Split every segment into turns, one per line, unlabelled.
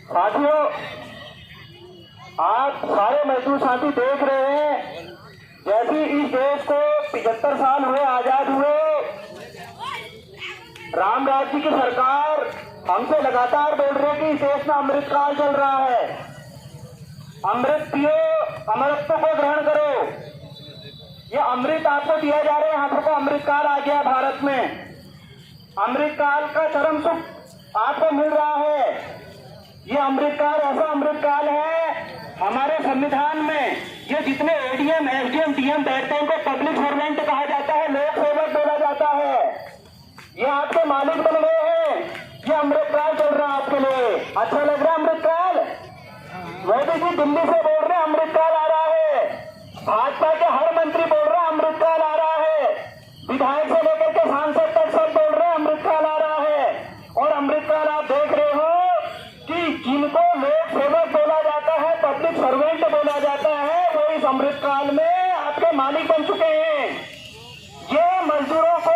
साथियों, आप सारे मजदूर साथी देख रहे हैं, जैसे इस देश को 75 साल हुए आजाद हुए, राम राज्य की सरकार हमसे लगातार बोल रही है कि इस देश में अमृत काल चल रहा है। अमृत पियो, अमृत को ग्रहण करो। ये अमृत आपको दिया जा रहा है, यहाँ पर अमृत काल आ गया भारत में। अमृत काल का चरम सुख आपको मिल रहा है। ये अमृत काल ऐसा अमृत काल है, हमारे संविधान में ये जितने एडीएम, एसडीएम, डीएम बैठते हैं उनको पब्लिक सर्वेंट कहा जाता है, लोक सेवक बोला जाता है। ये आपके मालिक बन गए हैं। ये अमृत काल चल रहा है आपके लिए। अच्छा लग रहा है अमृत काल? मोदी जी दिल्ली से बोल रहे हैं अमृत काल आ रहा है। भाजपा के हर मंत्री बोल रहे हैं अमृत काल आ रहा है। विधायक से लेकर के सांसद तक सब बोल रहे हैं अमृत काल आ रहा है। और अमृत काल आप देख रहे हो कि जिनको लोक सेवक बोला जाता है, पब्लिक सर्वेंट बोला जाता है, वो इस अमृत काल में आपके मालिक बन चुके हैं। ये मजदूरों को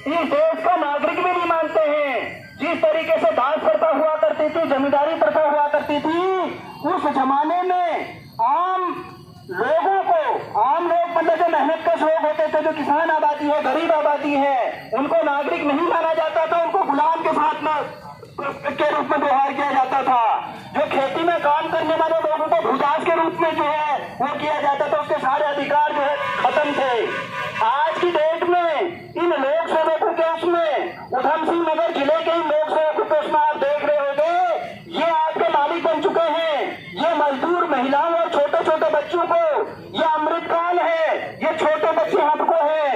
इस देश का नागरिक भी नहीं मानते हैं। जिस तरीके से दास प्रथा हुआ करती थी, जमींदारी प्रथा हुआ करती थी, उस जमाने में आम लोगों को, आम लोग मतलब जो मेहनत कश लोग होते थे, जो किसान आबादी है, गरीब आबादी है, उनको नागरिक नहीं माना जाता था। उनको गुलाम के साथ में के रूप में व्यवहार किया जाता था। जो खेती में काम करने वाले लोगों को भूदास के रूप में जो है वो किया जाता था। उसके सारे अधिकार जो है खत्म थे। आज की डेट में इन लोक सेवकों के उसमें उधम सिंह नगर जिले के लोक सेवकों के उसमें आप देख रहे होंगे, ये आपके मालिक बन चुके हैं। ये मजदूर महिलाओं और छोटे छोटे बच्चों को, ये अमृत काल है। ये छोटे बच्चे हमको हैं,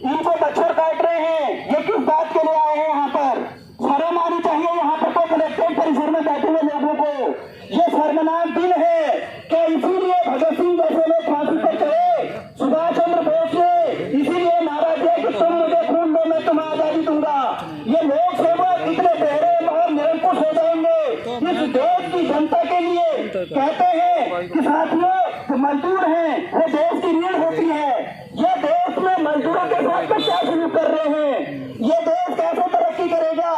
इनको मच्छर काट रहे हैं। ये किस बात के लिए आए हैं? यहाँ पर शर्म आनी चाहिए। यहाँ पर तो कलेक्ट्रेट परिसर में बैठे हुए लोगों को ये शर्मनाक दिन है कि इसीलिए भगत सिंह जैसे लोग फांसी पर चढ़े, सुभाष चंद्र बोस ने इसीलिए नारा दिया कि तुम मुझे खून दो, मैं तुम्हें आजादी दूंगा। ये लोक सेवक इतने बहरे और निरंकुश हो जाएंगे इस देश की जनता के लिए। कहते हैं कि साथियों मजदूर हैं, वो देश की रीढ़ होती है। ये देश में मजदूरों के साथ में क्या शुरू कर रहे हैं? ये देश कैसे तरक्की करेगा?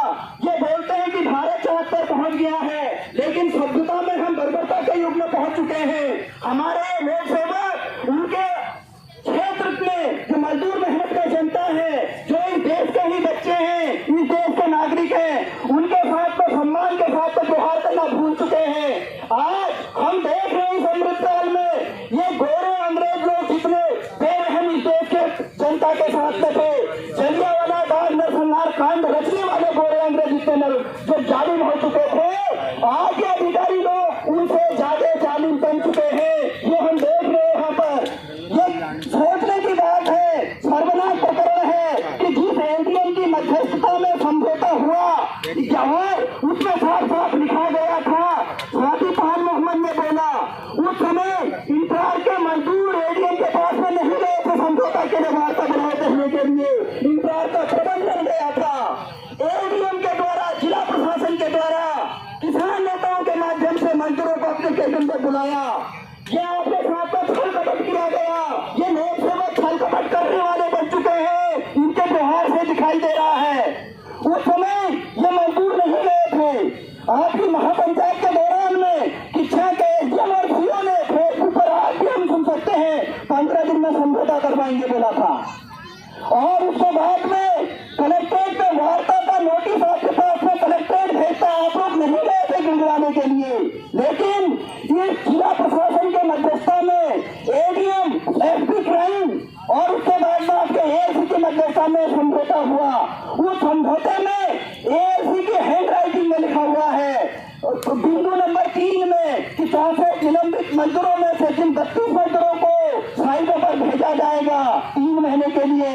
ये बोलते हैं कि भारत चांद पर पहुंच गया है, लेकिन सभ्यता में हम बर्बरता के युग में पहुंच चुके हैं। हमारे लोक सेवक, उनके क्षेत्र में जो मजदूर मेहनत का जनता है, जो इस देश के ही बच्चे हैं, इस देश के नागरिक हैं, उनके साथ में सम्मान के साथ में व्यवहार करना भूल चुके हैं। आज हम देख रहे हैं इस अमृत काल में ये गोरे अंग्रेज लोग जितने बेरहम इस देश के जनता के साथ में थे, जलियांवाला बाग नरसंहार कांड रचने वाले गोरे अंग्रेज जितने जो जालिम हो चुके थे, आज के अधिकारी लोग उनसे ज्यादा जालिम बन चुके हैं। ये हम देख रहे हैं। यहाँ पर ये सोचने की बात है, सर्वनाश प्रकरण है कि जिस एनडीएम की मध्यस्थता में समझौता हुआ, उसमें साफ साफ लिखा गया था, स्वाति पहाड़ मोहम्मद ने बोला, उस समय इंतजार के मजदूर एडीएम के पास में नहीं गए थे समझौता के लिए वार्ता बनाए देखने के लिए। इंतजार का प्रबंधन गया था एडीएम के द्वारा, जिला प्रशासन के द्वारा, किसान नेताओं के माध्यम से मजदूरों को अपने केंद्र पर बुलाया। ये आपके साथ में छल कपट किया गया। ये लोक सेवक छल कपट करने वाले बन चुके हैं, इनके व्यवहार से दिखाई दे रहा है। उस समय ये मजदूर नहीं गए थे। आपकी महापंचायत के दौरान में किच्छा के एसडीएम और सीओ ने फेसबुक पर आज भी हम सुन सकते हैं 15 दिन में समझौता करवाएंगे बोला था। और उसके बाद में कलेक्ट्रेट में वार्ता का नोटिस आपके पास में कलेक्ट्रेट भेजता, आप लोग नहीं गए थे गिनवाने के लिए, लेकिन इस जिला प्रशासन के मध्यस्थता में एडीएम, एसपी क्राइम और उसके बाद में आपके एएलसी के मध्यस्थता में समझौता हुआ। उस समझौते में एएलसी की हैंड राइटिंग में लिखा हुआ है बिंदु नंबर 3 में कि 64 निलंबित मजदूरों में से जिन 32 मजदूरों को साइटों पर भेजा जाएगा 3 महीने के लिए,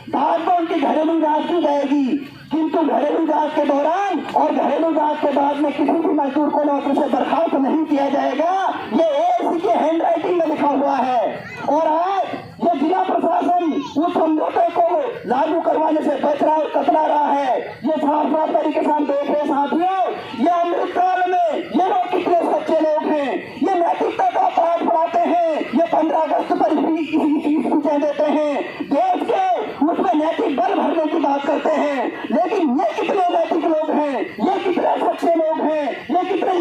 बाद में उनकी घरेलू जांच की जाएगी, किंतु घरेलू जांच के दौरान और घरेलू जांच के बाद में किसी भी मजदूर को नौकरी से बर्खास्त नहीं किया जाएगा। ये एएलसी के हैंड राइटिंग में लिखा हुआ है। और आज ये जिला प्रशासन उस समझौते को लागू करवाने से बच रहा और कतरा रहा है। ये साफ साफ तरीके से हम देख रहे साथियों, ये अमृत काल में ये लोग कितने सच्चे लोग हैं। ये नैतिकता का पाठ पढ़ाते हैं, ये 15 अगस्त पर स्पीचें देते हैं, देश के उसमें नैतिक बल भरने की बात करते हैं, लेकिन ये कितने नैतिक लोग हैं, ये कितने सच्चे लोग हैं, ये कितने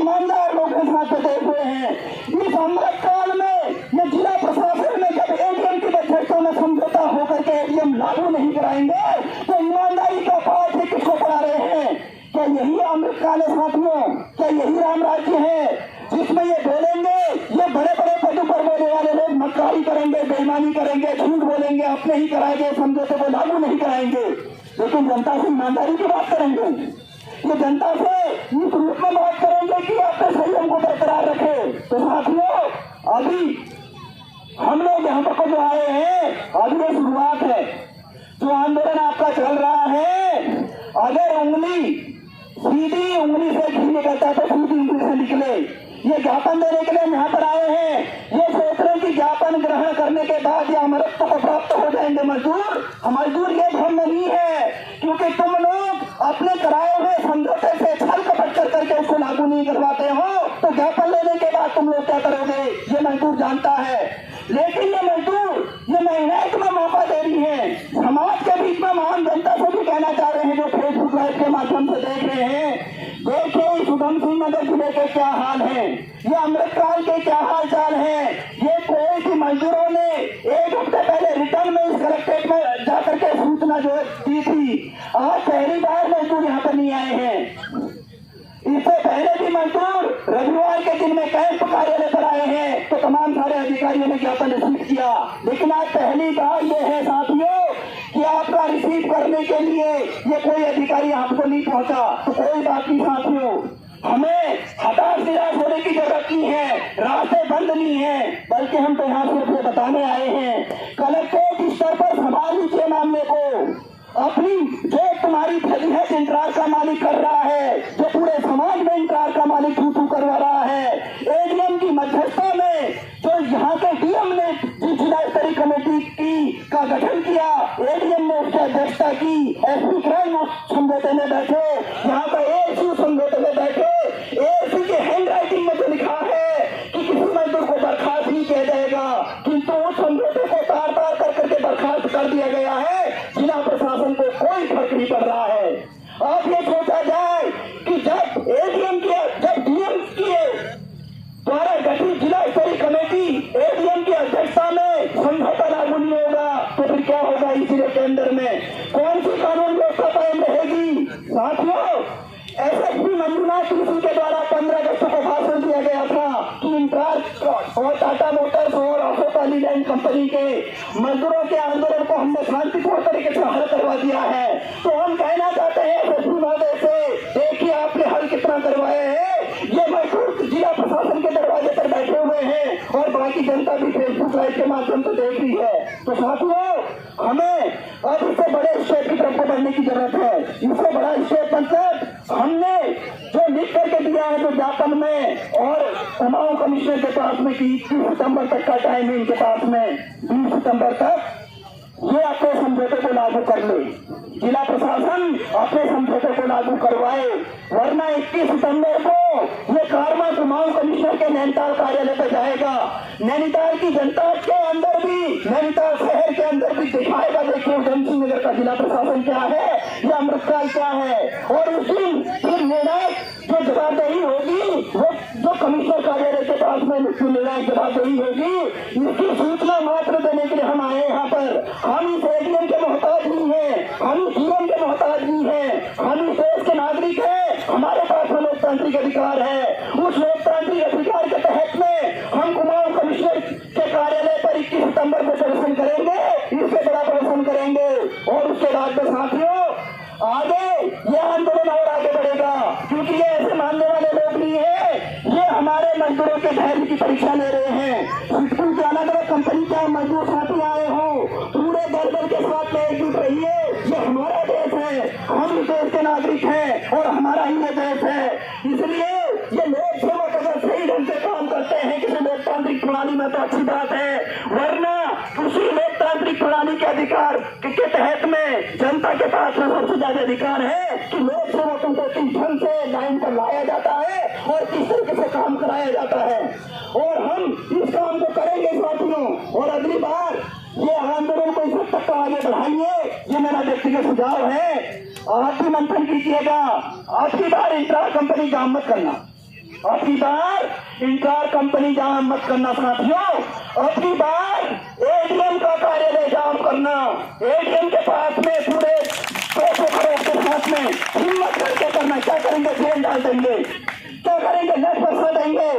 साथियों, क्या यही राम राज्य है जिसमें ये बोलेंगे, ये बड़े बड़े पदों पर बोलने वाले लोग मक्कारी करेंगे, बेईमानी करेंगे, झूठ बोलेंगे, अपने ही कराएंगे, समझौते को लागू नहीं कराएंगे, लेकिन जनता से ईमानदारी की बात करेंगे। ये जनता से इस रूप में बात करेंगे कि अपने संयम को बरकरार रखे। तो साथियों, अभी हम लोग यहाँ पर जो आए हैं, अभी ये शुरुआत है। जो आंदोलन आपका चल रहा है, अगर उंगली सीधी उंगली से घी निकलता है तो सीधी उंगली से निकले। ये ज्ञापन देने के लिए हम यहाँ पर आए हैं। ये सोच रहे हैं कि ज्ञापन ग्रहण करने के बाद या अमरत्व को प्राप्त हो जाएंगे मजदूर ये भ्रम नहीं है, क्योंकि तुम लोग अपने कराए हुए समझौते से छल कपट कर करके उसको लागू नहीं करवाते हो, तो ज्ञापन लेने के बाद तुम लोग क्या करोगे ये मजदूर जानता है। लेकिन ये मजदूर ये महिलाएं तुम्हें मौका दे रही है। समाज के बीच में महान जनता से भी कहना चाह रहे हैं, जो फेसबुक लाइव के माध्यम से देख रहे हैं, देखिए उधम सिंह नगर जिले के क्या हाल है, ये अमृतकाल के क्या हाल चाल है। ये कोई भी मजदूरों ने एक हफ्ते पहले रिटर्न में इस कलेक्ट्रेट में जाकर के सूचना जो दी थी। आज पहली बार मजदूर यहाँ पर नहीं आए हैं। इससे पहले भी मजदूर रविवार के दिन में कैंप कार्यालय पर आए हैं, तो तमाम सारे अधिकारियों ने ज्ञापन रिसीव किया। लेकिन आज पहली बार ये है साथियों कि आपका रिसीव करने के लिए ये कोई अधिकारी आपको नहीं पहुंचा। तो कोई बात नहीं साथियों, हमें हताश निराश होने की जरूरत नहीं है, रास्ते बंद नहीं है, बल्कि हम तो यहाँ सिर्फ ये बताने आए हैं, कलेक्ट्रेट स्तर पर संभाल लीजिए मामले को। अपनी जो तुम्हारी फजीहत इंतजार का मालिक कर रहा है, जो पूरे समाज में इंतजार का मालिक तू करवा रहा है, एडीएम की मध्यस्थता में जो यहाँ के डीएम ने जिला स्तरीय कमेटी का गठन किया, एडीएम ने उसकी अध्यक्षता की, एसपी क्राइम समझौते में बैठे, यहाँ का एएसयू समझौते में बैठे, एएसयू के हैंड राइटिंग में तो लिखा है कि किसी मजदूर को बर्खास्त नहीं किया जाएगा, किंतु उस समझौते को तार तार कर करके बर्खास्त कर दिया गया है। जिला प्रशासन को कोई फर्क नहीं पड़ रहा है। अब ये सोचा जाए कि जब एडीएम की जब डीएम की द्वारा गठित जिला स्तरीय कमेटी एडीएम की अध्यक्षता में समझौता लागू नहीं होगा, तो फिर क्या होगा इस जिले के अंदर में? कौन सी कानून व्यवस्था कायम रहेगी? साथियों, एसएसपी मंजुनाथ सिंह के द्वारा 15 अगस्त को भाषण दिया गया था कि इंट्रार और टाटा मोटर्स और अशोक लीलैंड कंपनी के मजदूरों के आंदोलन को हमने शांतिपूर्ण तरीके से हल करवा दिया है। तो हम कहना चाहते हैं एसएसपी महोदय से, देखिए आपने हल कितना करवाए हैं, ये मजदूर जिला प्रशासन के दरवाजे पर बैठे हुए हैं और बाकी जनता भी फेसबुक लाइव के माध्यम से देख रही है। तो साथियों, हमें अब इससे बड़े स्टेप की तरफ बढ़ने की जरूरत है। इससे बड़ा स्टेप मतलब हमने जो लिख करके दिया है जो ज्ञापन में, और तमाम कमिश्नर के पास में कि 30 सितंबर तक का टाइम है इनके पास में, 20 सितंबर तक ये अपने समझौते को लागू कर ले, जिला प्रशासन अपने समझौते को लागू करवाए, वरना 21 सितंबर को ये कारवा कुमाऊं कमिश्नर के नैनीताल कार्यालय पर जाएगा। नैनीताल की जनता के अंदर भी, नैनीताल शहर के अंदर भी दिखाएगा, देखिए उधम सिंह नगर का जिला प्रशासन क्या है या अमृतकाल क्या है। और उस दिन फिर निर्णायक जो जवाबदेही होगी, वो जो कमिश्नर कार्यालय के पास में निर्णायक जवाबदेही होगी, इसकी सूचना मात्र देने के लिए हम आए यहाँ पर। हम इस एडीएम के मोहताज नहीं है, हम इस डीएम के मोहताज नहीं है, हम इस देश के नागरिक हैं, हमारे पास में लोकतांत्रिक अधिकार है। उस लोकतांत्रिक अधिकार के तहत में हम कुमाऊं कमिश्नर के कार्यालय पर 21 सितंबर को प्रदर्शन करेंगे, इससे बड़ा प्रदर्शन करेंगे। और उसके बाद में साथियों, आगे ये आंदोलन और आगे बढ़ेगा, क्योंकि ये ऐसे मानने वाले लोग नहीं है, ये हमारे मजदूरों के धैर्य की परीक्षा ले रहे हैं। सिद्धू के अलग अलग कंपनी के मजदूर साथी आए हो, पूरे दल के साथ में एकजुट रहिए। ये हमारा देश है, हम इस देश के नागरिक हैं और हमारा ही ये देश है। इसलिए ये लोक सेवक अगर सही ढंग से काम करते हैं किसी लोकतांत्रिक प्रणाली में तो अच्छी बात है, वरना उसी लोकतांत्रिक प्रणाली के अधिकार के तहत में जनता के पास में सबसे ज्यादा अधिकार है कि लोक सेवकों को किस ढंग से लाइन पर लाया जाता है और किस तरीके से काम कराया जाता है। और हम इस काम को करेंगे साथियों, और अगली बार ये आंदोलन को इस हद तक आगे बढ़ाइए, ये मेरा व्यक्तिगत सुझाव है। आप भी मंथन कीजिएगा, आपकी बार इंट्रार कंपनी जाम मत करना, आपकी बार इंट्रार कंपनी जाम मत करना साथियों, आपकी बार एडीएम का कार्यालय जाम करना, एडीएम के पास में पूरे पैसे खड़े के साथ में हिम्मत करके करना, क्या करेंगे? जेल डाल देंगे, क्या करेंगे? लठ बरसा देंगे।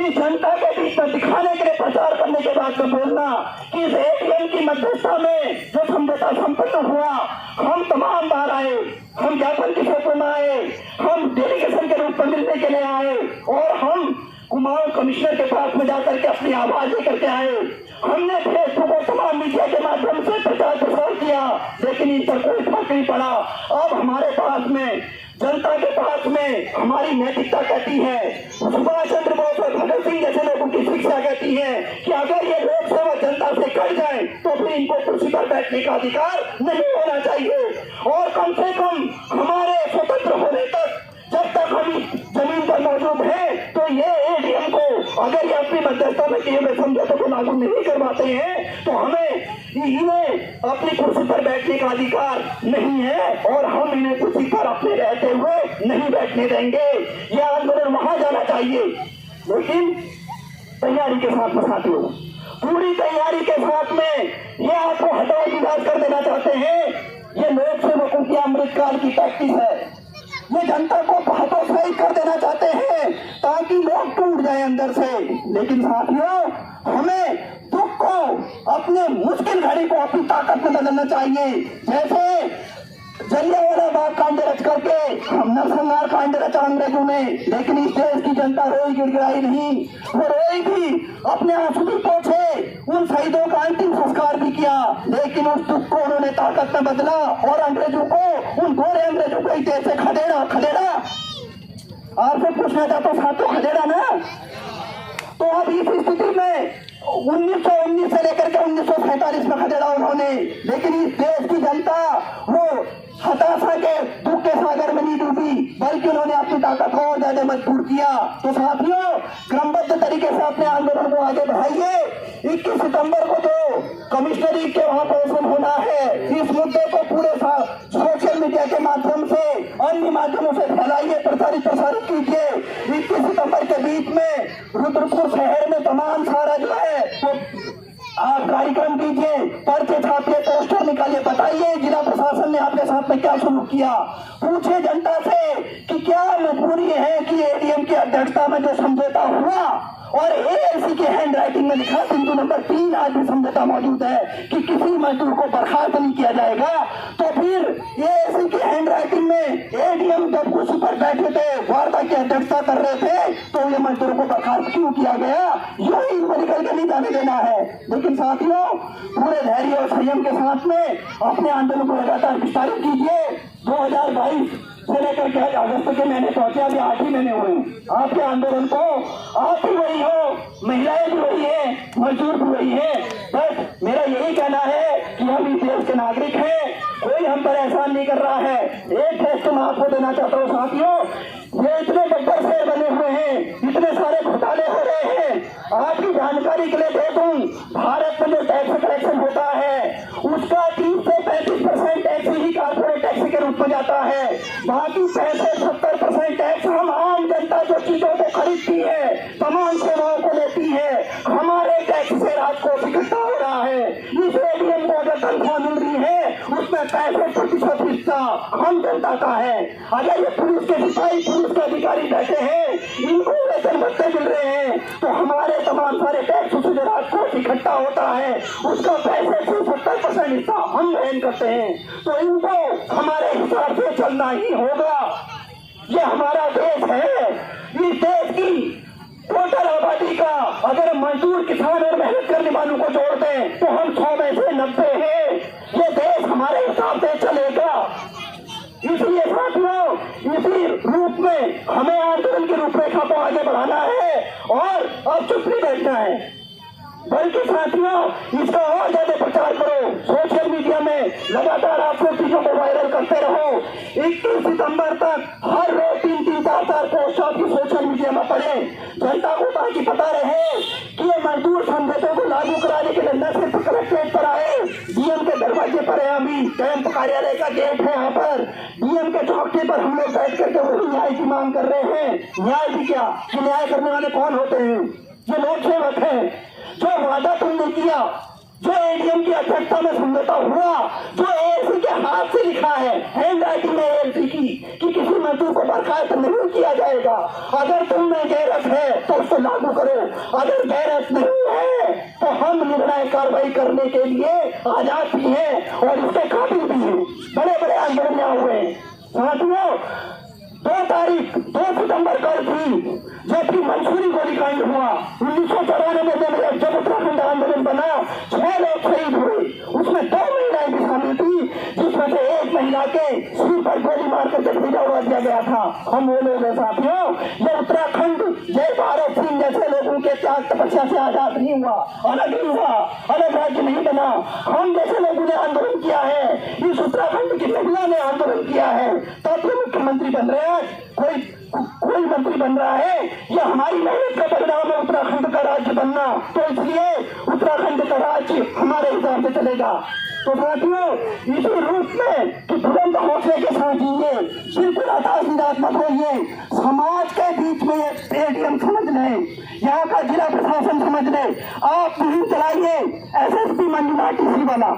इस जनता के बीच में दिखाने के लिए प्रचार करने के बाद में बोलना कि इस एटीएम की मध्यस्थता में जो समझौता संपन्न हुआ, हम तमाम बार आए, हम ज्ञापन के क्षेत्र में आए, हम डेलीगेशन के रूप में मिलने के लिए आए और हम कुमाऊं कमिश्नर के पास में जाकर के अपनी आवाज लेकर के आए। हमने फेसबुक और तमाम मीडिया के माध्यम से प्रचार प्रसार किया, लेकिन इन पर कोई फर्क नहीं पड़ा। अब हमारे पास में, जनता के पास में हमारी नैतिकता कहती है, सुभाष चंद्र बोस और भगत सिंह जैसे लोगों की शिक्षा कहती है कि अगर ये लोक सेवा जनता से कट जाए तो फिर इनको कुर्सी पर बैठने का अधिकार नहीं होना चाहिए। और कम से कम हमारे स्वतंत्र होने तक, जब तक हम इस जमीन पर मौजूद हैं, तो ये एडीएम को अगर ये अपनी मध्यस्थता में किए हुए समझौते को लागू नहीं करवाते हैं तो हमें इन्हें अपनी कुर्सी पर बैठने का अधिकार नहीं है और हम इन्हें कुर्सी पर अपने रहते हुए नहीं बैठने देंगे। यह आंदोलन वहां जाना चाहिए, लेकिन तैयारी के साथ में साथियों, पूरी तैयारी के साथ में ये आपको हटाओ विकास कर देना चाहते हैं। ये लोक सेवकों की अमृतकाल की प्रैक्टिस है। ये जनता को हाथों शहीद कर देना चाहते हैं ताकि लोग टूट जाए अंदर से। लेकिन साथियों, हमें दुख को, अपने मुश्किल घड़ी को अपनी ताकत में बदलना चाहिए। जैसे जलियांवाला बाग कांड रच करके हम नरसंहार कांड रचा अंग्रेजों ने, लेकिन इस देश की जनता रोई गिड़गिड़ाई नहीं, वो रोई भी, अपने आंसू भी पोंछे, उन शहीदों का अंतिम संस्कार भी किया, लेकिन उस दुख को उन्होंने ताकत में बदला और अंग्रेजों को, उन गोरे अंग्रेजों को इस देश से खदेड़ा। आपसे पूछना चाहता हूँ साथियों, खदेड़ा ना? तो अब इस स्थिति में 1919 से लेकर के 1947 में खदेड़ा उन्होंने, लेकिन इस देश की जनता वो हताशा के दुख के सागर में नहीं डूबी, बल्कि उन्होंने अपनी ताकत को और ज्यादा मजबूत किया। तो साथियों, क्रमबद्ध तरीके से अपने आंदोलन को आगे बढ़ाइए। 21 सितंबर को जो कमिश्नरी के वहां प्रदर्शन होना है, इस मुद्दे को पूरे सोशल मीडिया के माध्यम से, अन्य माध्यमों से फैलाइए, प्रसारित कीजिए। 21 सितंबर के बीच में रुद्रपुर शहर में तमाम सारा जो है तो आप कार्यक्रम कीजिए, पर्चे छापिए, पोस्टर निकालिए, बताइए जिला प्रशासन ने आपके साथ में क्या शुरू किया। पूछिए जनता से कि क्या मजबूरी है कि एडीएम की अध्यक्षता में जो समझौता हुआ और एएलसी के हैंड राइटिंग में लिखा, बिंदु नंबर 3 आज भी समझौता मौजूद है कि किसी मजदूर को बर्खास्त नहीं किया जाएगा। तो फिर एएलसी की हैंड राइटिंग में एडीएम जब कुर्सी पर बैठे थे, वार्ता की अध्यक्षता कर रहे थे, तो ये मजदूरों को बर्खास्त क्यों किया गया? यही निकल के नहीं जाने देना है। लेकिन साथियों, पूरे धैर्य और संयम के साथ में अपने आंदोलन को लगातार विस्तारित कीजिए। 2022 से लेकर के अगस्त के महीने पहुंचे, अभी 8 ही महीने हुए आपके आंदोलन को। आप भी वही हो, महिलाएं भी वही है, मजदूर भी वही है। बस मेरा यही कहना है कि हम इस देश के नागरिक हैं, कोई हम पर एहसान नहीं कर रहा है। एक टेस्ट मैं आपको देना चाहता हूँ साथियों, ये इतने गब्बर से बने हुए हैं, इतने सारे घोटाले हो रहे हैं। आपकी जानकारी के लिए दे दूं, भारत में जो टैक्स कलेक्शन होता है उसका 30 से 35% टैक्स ही कारपोरेट टैक्स के रूप में जाता है। बाकी 65-70% टैक्स हम आम जनता जो चीजों को खरीदती है, तमाम सेवाओं को लेती है, हमारे टैक्स से राजकोष इकट्ठा हो रहा है। इस एडीएम को अगर तनख्वाह मिल रही है उसमें 65% हिस्सा हम जनता का है। अगर ये पुलिस के सिपाही, पुलिस के अधिकारी बैठे हैं, इनको वेतन भत्ते मिल रहे हैं, तो हमारे तमाम सारे टैक्स से जो राजकोष इकट्ठा होता है उसका 65-70% हिस्सा हम वहन करते हैं। तो इनको हमारे हिसाब से चलना ही होगा। ये हमारा देश है। इस देश की टोटल आबादी का अगर मजदूर, किसान और मेहनत करने वालों को जोड़ दें तो हम 100 में से 90 हैं। ये देश हमारे हिसाब से चलेगा। इसलिए साथियों, इसी रूप में हमें आंदोलन की रूपरेखा को आगे बढ़ाना है और अब चुप नहीं बैठना है, बल्कि साथियों इसका और ज्यादा प्रचार करो। सोशल मीडिया में लगातार आपको चीजों को वायरल करते रहो। 21 सितंबर तक हर रोज 3-3, 4-4 पोस्ट आपकी सोशल मीडिया में पड़े, जनता को ताकि पता रहे कि ये मजदूर समझौते को लागू कराने के लिए न सिर्फ कलेक्ट्रेट पर आए, डीएम के दरवाजे पर है, अभी कैंप कार्यालय का गेट है, यहाँ पर डीएम के चौकी पर हम लोग बैठ करके वही न्याय की मांग कर रहे हैं। न्याय भी क्या, कि न्याय करने वाले कौन होते हैं? ये लोक सेवक हैं। जो वादा तुमने किया जो एडीएम की अध्यक्षता में समझौता हुआ, जो एएलसी के हाथ से लिखा है, हैंड राइटिंग है एएलसी की, कि किसी मंत्री को बर्खास्त नहीं किया जाएगा। अगर तुम में गैरत है तो उसको लागू करो, अगर गैरत नहीं है तो हम निर्णायक कार्रवाई करने के लिए आजाद भी हैं और इसके काबिल भी हैं। बड़े बड़े आंदोलन यहाँ हुए हैं साथियों। 2 सितंबर कल थी जबकि मंसूरी गोलीकांड हुआ। 1994 में जब उत्तराखंड आंदोलन बना 6 लोग शहीद हुए, उसमें 2 महिलाएं भी शामिल थी, जिसमें से एक महिला के सिर पर गोली मारकर के भेजा उड़ा दिया गया था। हम वो लोग हैं साथियों, ये उत्तराखंड जय भारत सिंह जैसे लोगों के त्याग तपस्या से आजाद नहीं हुआ, अलग नहीं हुआ, अलग राज्य नहीं बना। हम जैसे लोगों ने आंदोलन किया है, इस उत्तराखंड की महिला ने आंदोलन किया है, तब ये मुख्यमंत्री बन रहे हैं। कोई मंत्री बन रहा है, यह हमारी मेहनत का परिणाम है उत्तराखंड का राज्य बनना। तो इसलिए उत्तराखंड का राज्य हमारे हिसाब से चलेगा। तो साथियों, इसी रूप में कि बुलंद हौसले के साथ जिए, बिल्कुल हताश निराश मत होइए। समाज के बीच में एडीएम समझ लें, यहाँ का जिला प्रशासन समझ ले। आप मुहिम चलाइए, एसएसपी मंजुनाथ टीसी वाला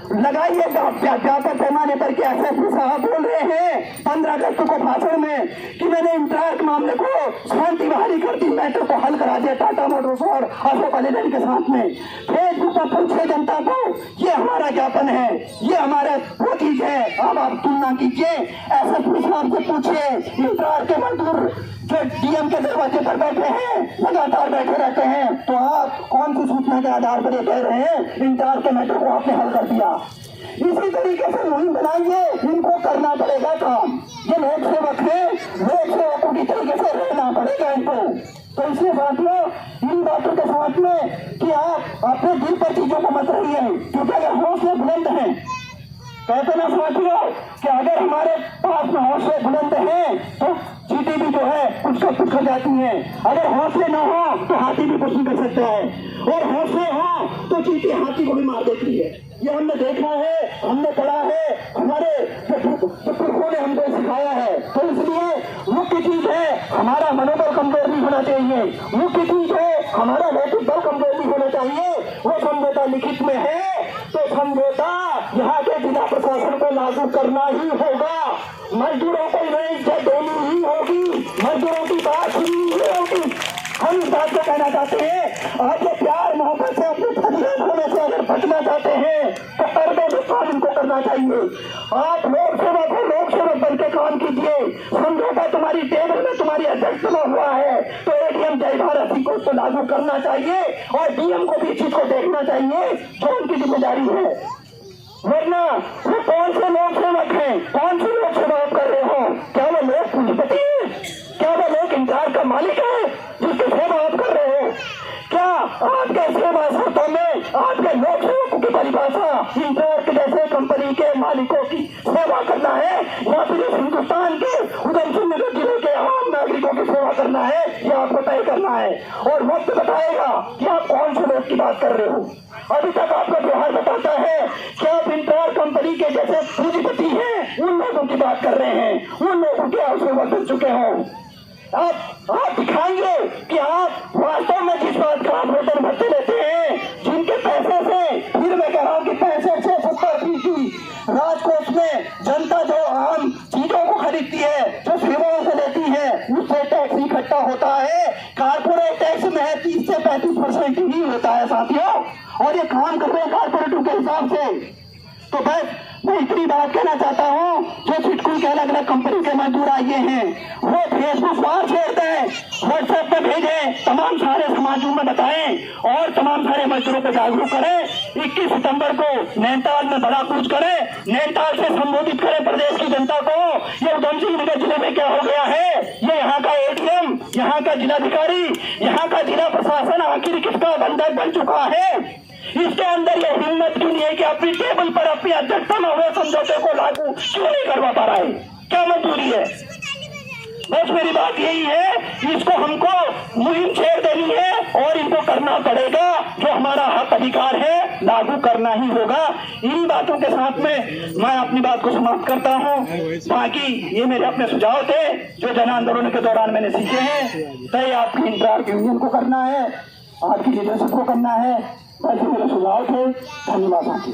लगाइए व्यापक पैमाने पर। के एसएसपी साहब बोल रहे हैं 15 अगस्त को भाषण में कि मैंने इंटराक्ट मामले को शांति बहाली कर दी, मैटर को हल करा दिया टाटा मोटर्स और अशोक लेलैंड के साथ में। फेसबुक पर पूछे जनता को, ये हमारा ज्ञापन है, ये हमारा वो चीज है। अब आप तुलना कीजिए, एसएसपी साहब से पूछिए, इंटराक्ट के मजदूर जो डीएम के दरवाजे पर बैठे हैं, लगातार बैठे रहते हैं, तो आप कौन सी सूचना के आधार पर ये कह रहे हैं इंटराक्ट के मैटर को आपने हल कर दिया। इसी तरीके से मुहिम बनाइए, इनको करना पड़ेगा काम। ये लोक सेवक है, लोक सेवकों की तरीके से रहना पड़ेगा इनको। तो इसलिए साथियों, इन बातों के साथ में कि आप अपने दिल पर चीजों को मत रहिए, क्योंकि अगर हौसले बुलंद हैं, कहते ना साथियों कि अगर हमारे पास में हौसले बुलंद हैं तो चींटी भी जो है कुछ कर जाती है। अगर हौसले न हो तो हाथी भी कुछ नहीं कर सकते हैं, और हौसले हो तो चींटी हाथी को भी मार देती है। ये हमने देखा है, हमने पढ़ा है, हमारे पुरखों ने हमको सिखाया है। तो इसलिए मुख्य चीज है हमारा मनोबल कमजोर नहीं होना चाहिए, मुख्य चीज है हमारा नैतिक बल कमजोर नहीं होना चाहिए। वो समझौता लिखित में है तो समझौता यहाँ के जिला प्रशासन को लागू करना ही होगा। मजदूरों को इज्जत देनी ही होगी, मजदूरों की बात सुननी ही होगी। हम इस बात को कहना चाहते हैं, आप ये प्यार मोहब्बत से अपने फजीलत होने से अगर बचना चाहते हैं तो पर्दे में काम इनको करना चाहिए। आप लोक सेवक हो, लोक सेवक बन के काम कीजिए। समझौता तुम्हारी टेबल में तुम्हारी अध्यक्षता में हुआ है तो एडीएम जय भारत सिंह को उसको लागू करना चाहिए और डीएम को भी इस चीज को देखना चाहिए जो उनकी जिम्मेदारी है। वरना वो कौन से लोक सेवक हैं, कौन से लोक सेवक कर रहे हो? क्या वो लोक पूंजीपति है? क्या वो लोक इंतजार का मालिक है जिसकी सेवा आप कर रहे हो? क्या आपके सेवा शर्तों में आपके लोक सेवकों की परिभाषा इंटराक्ट जैसे कंपनी के मालिकों की सेवा करना है या फिर इस हिंदुस्तान के उधमसिंह नगर जिले के आम नागरिकों की सेवा करना है, यह आपको तय करना है। और वक्त बताएगा कि आप कौन से लोग की बात कर रहे हो। अभी तक आपका व्यवहार बताता है कि आप इंटराक्ट कंपनी के जैसे पूंजीपति हैं, उन लोगों की बात कर रहे हैं, उन लोगों के आप सेवा कर चुके हो। आप दिखाएंगे कि आप वास्तव में जिस बात का आप वेतन भत्ते लेते हैं, जिनके पैसे से, फिर मैं कह रहा हूँ कि पैसे से 70% राजकोष में जनता जो आम चीजों को खरीदती है, जो सेवाओं से लेती है, उससे टैक्स इकट्ठा होता है। कारपोरेट टैक्स में 30 से 35% ही होता है साथियों, और ये काम कर रहे हैं कारपोरेटों के हिसाब से। तो बस मैं इतनी बात कहना चाहता हूँ, जो सिडकुल के अलग अलग कंपनी के मजदूर आए हैं वो फेसबुक पर शेयर दें, व्हाट्सएप पे भेजें, तमाम सारे समाजों में बताएं और तमाम सारे मजदूरों को जागरूक करें। 21 सितंबर को नैनीताल में बड़ा कूच करें, नैनीताल से संबोधित करें प्रदेश की जनता को। ये उधमसिंह नगर जिले में क्या हो गया है, ये यहाँ का एडीएम, यहाँ का जिलाधिकारी, यहाँ का जिला प्रशासन आखिर किसका बंधक बन चुका है? इसके अंदर ये हिम्मत क्यों नहीं है कि अपनी टेबल पर अपनी अध्यक्षता में हुए समझौते को लागू क्यों नहीं करवा पा रहा है? क्या मजबूरी है? बस मेरी बात यही है, इसको हमको मुहिम छेड़ देनी है और इनको करना पड़ेगा। जो हमारा हक अधिकार है लागू करना ही होगा। इन्हीं बातों के साथ में मैं अपनी बात को समाप्त करता हूँ। बाकी ये मेरे अपने सुझाव थे जो जन आंदोलन के दौरान मैंने सीखे हैं। तय आपकी इंटराक्ट यूनियन को करना है, आपकी लीडरशिप को करना है। ऐसे मेरे सुझाव थे। धन्यवाद साथी।